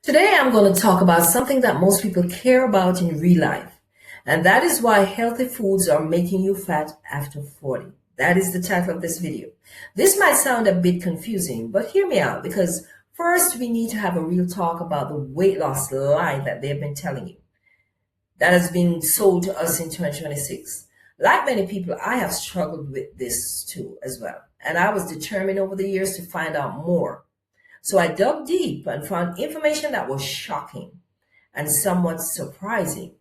Today, I'm going to talk about something that most people care about in real life, and that is why healthy foods are making you fat after 40. That is the title of this video. This might sound a bit confusing, but hear me out because first we need to have a real talk about the weight loss lie that they've been telling you that has been sold to us in 2026. Like many people, I have struggled with this too as well, and I was determined over the years to find out more. So I dug deep and found information that was shocking and somewhat surprising.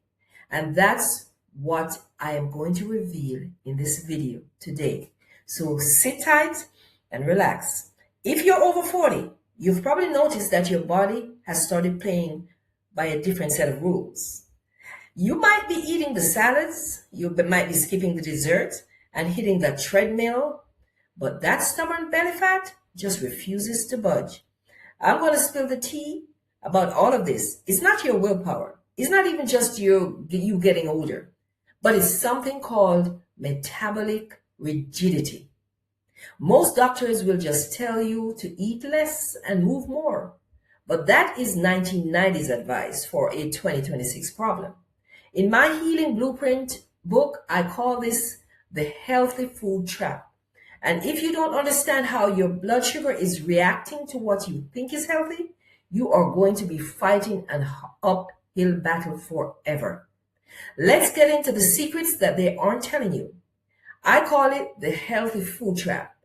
And that's what I am going to reveal in this video today. So sit tight and relax. If you're over 40, you've probably noticed that your body has started playing by a different set of rules. You might be eating the salads, you might be skipping the dessert and hitting the treadmill, but that stubborn belly fat just refuses to budge. I'm going to spill the tea about all of this. It's not your willpower. It's not even just you getting older, but it's something called metabolic rigidity. Most doctors will just tell you to eat less and move more, but that is 1990s advice for a 2026 problem. In my Healing Blueprint book, I call this the healthy food trap. And if you don't understand how your blood sugar is reacting to what you think is healthy, you are going to be fighting an uphill battle forever. Let's get into the secrets that they aren't telling you. I call it the healthy food trap.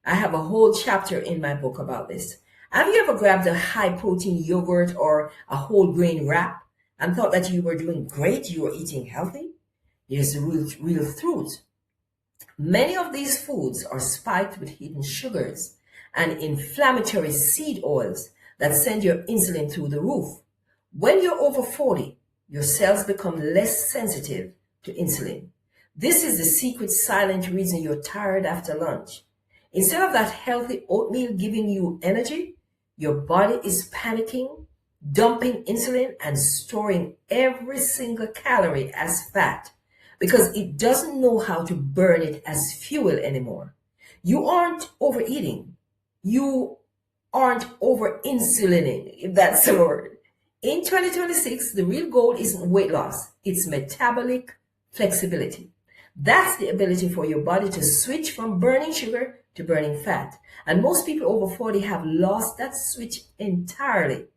I have a whole chapter in my book about this. Have you ever grabbed a high protein yogurt or a whole grain wrap and thought that you were doing great, you were eating healthy? Here's the real truth. Many of these foods are spiked with hidden sugars and inflammatory seed oils that send your insulin through the roof. When you're over 40, your cells become less sensitive to insulin. This is the secret silent reason you're tired after lunch. Instead of that healthy oatmeal giving you energy, your body is panicking, dumping insulin and storing every single calorie as fat, because it doesn't know how to burn it as fuel anymore. You aren't overeating. You aren't over insulining, if that's the word. In 2026, the real goal isn't weight loss, it's metabolic flexibility. That's the ability for your body to switch from burning sugar to burning fat. And most people over 40 have lost that switch entirely.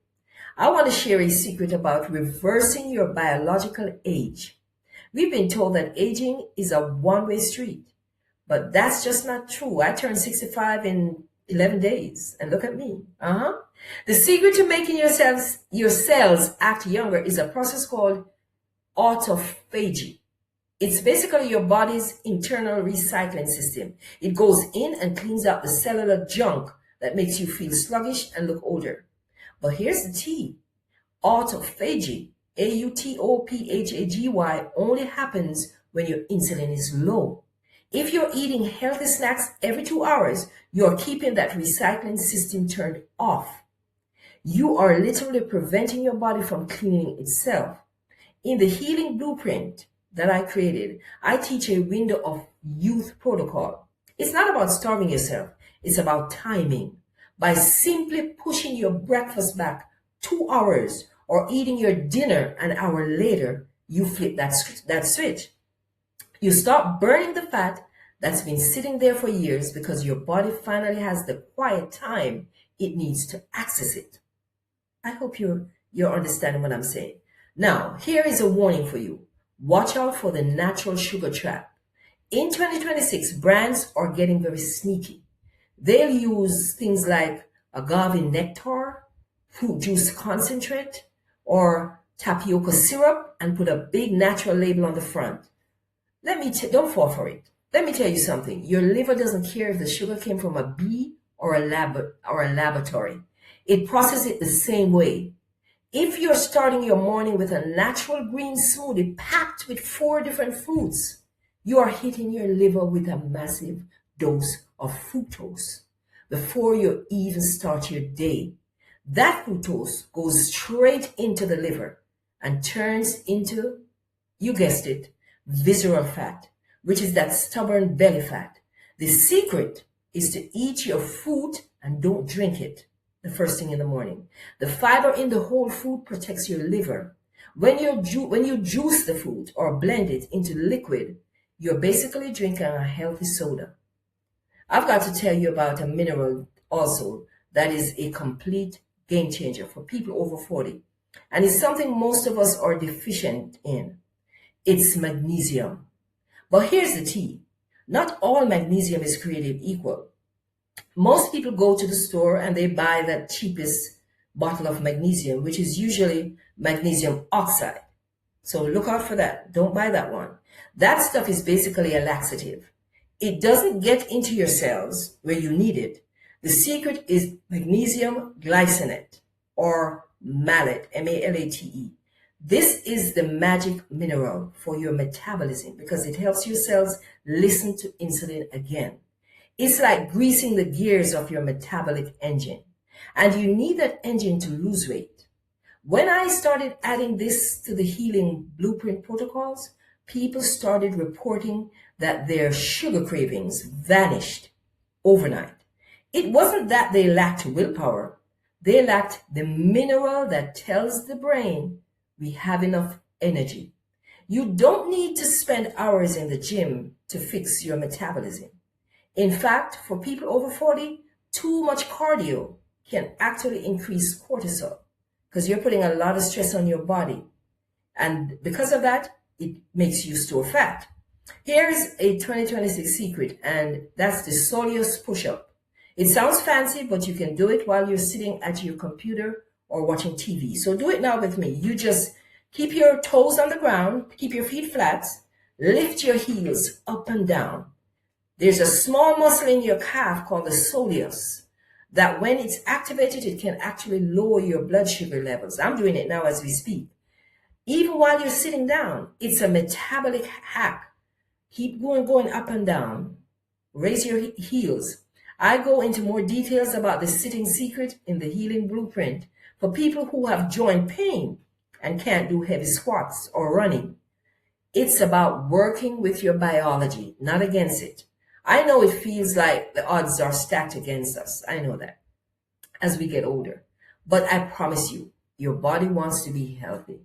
I want to share a secret about reversing your biological age. We've been told that aging is a one-way street, but that's just not true. I turned 65 in 11 days, and look at me. The secret to making your cells act younger is a process called autophagy. It's basically your body's internal recycling system. It goes in and cleans out the cellular junk that makes you feel sluggish and look older. But here's the T. Autophagy, AUTOPHAGY, only happens when your insulin is low. If you're eating healthy snacks every 2 hours, you're keeping that recycling system turned off. You are literally preventing your body from cleaning itself. In the Healing Blueprint that I created, I teach a window of youth protocol. It's not about starving yourself. It's about timing. By simply pushing your breakfast back 2 hours or eating your dinner an hour later, you flip that switch. You stop burning the fat that's been sitting there for years because your body finally has the quiet time it needs to access it. I hope you're understanding what I'm saying. Now, here is a warning for you. Watch out for the natural sugar trap. In 2026, brands are getting very sneaky. They'll use things like agave nectar, fruit juice concentrate, or tapioca syrup and put a big natural label on the front. Don't fall for it. Let me tell you something. Your liver doesn't care if the sugar came from a bee or a laboratory. It processes it the same way. If you're starting your morning with a natural green smoothie packed with 4 different fruits, you are hitting your liver with a massive dose of fructose before you even start your day. That fructose goes straight into the liver and turns into, you guessed it, visceral fat, which is that stubborn belly fat. The secret is to eat your food and don't drink it. the first thing in the morning. The fiber in the whole food protects your liver. When you juice the food or blend it into liquid, you're basically drinking a healthy soda. I've got to tell you about a mineral also that is a complete game changer for people over 40. And it's something most of us are deficient in. It's magnesium. But here's the tea. Not all magnesium is created equal. Most people go to the store and they buy that cheapest bottle of magnesium, which is usually magnesium oxide. So look out for that. Don't buy that one. That stuff is basically a laxative. It doesn't get into your cells where you need it. The secret is magnesium glycinate or malate, M-A-L-A-T-E. This is the magic mineral for your metabolism because it helps your cells listen to insulin again. It's like greasing the gears of your metabolic engine. And you need that engine to lose weight. When I started adding this to the healing blueprint protocols, people started reporting that their sugar cravings vanished overnight. It wasn't that they lacked willpower. They lacked the mineral that tells the brain we have enough energy. You don't need to spend hours in the gym to fix your metabolism. In fact, for people over 40, too much cardio can actually increase cortisol because you're putting a lot of stress on your body. And because of that, it makes you store fat. Here's a 2026 secret, and that's the soleus pushup. It sounds fancy, but you can do it while you're sitting at your computer or watching TV. So do it now with me. You just keep your toes on the ground, keep your feet flat, lift your heels up and down. There's a small muscle in your calf called the soleus that when it's activated, it can actually lower your blood sugar levels. I'm doing it now as we speak. Even while you're sitting down, it's a metabolic hack. Keep going up and down. Raise your heels. I go into more details about the sitting secret in the healing blueprint for people who have joint pain and can't do heavy squats or running. It's about working with your biology, not against it. I know it feels like the odds are stacked against us. I know that as we get older. But I promise you, your body wants to be healthy.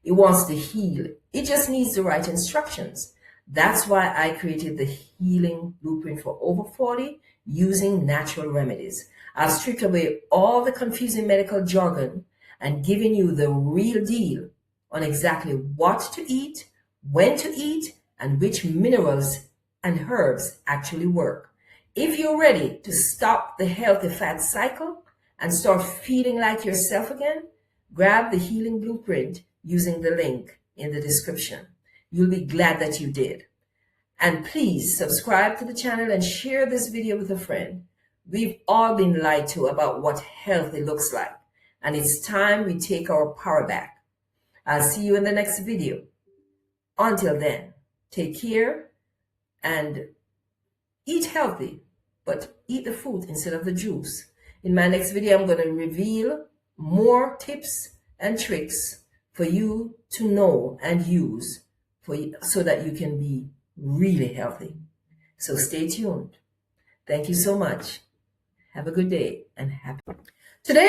It wants to heal. It just needs the right instructions. That's why I created the healing blueprint for over 40 using natural remedies. I've stripped away all the confusing medical jargon and given you the real deal on exactly what to eat, when to eat, and which minerals and herbs actually work. If you're ready to stop the healthy fat cycle and start feeling like yourself again, grab the healing blueprint using the link in the description. You'll be glad that you did. And please subscribe to the channel and share this video with a friend. We've all been lied to about what healthy looks like, and it's time we take our power back. I'll see you in the next video. Until then, take care and eat healthy, but eat the fruit instead of the juice. In my next video, I'm going to reveal more tips and tricks for you to know and use so that you can be really healthy. So stay tuned. Thank you so much. Have a good day and happy. Today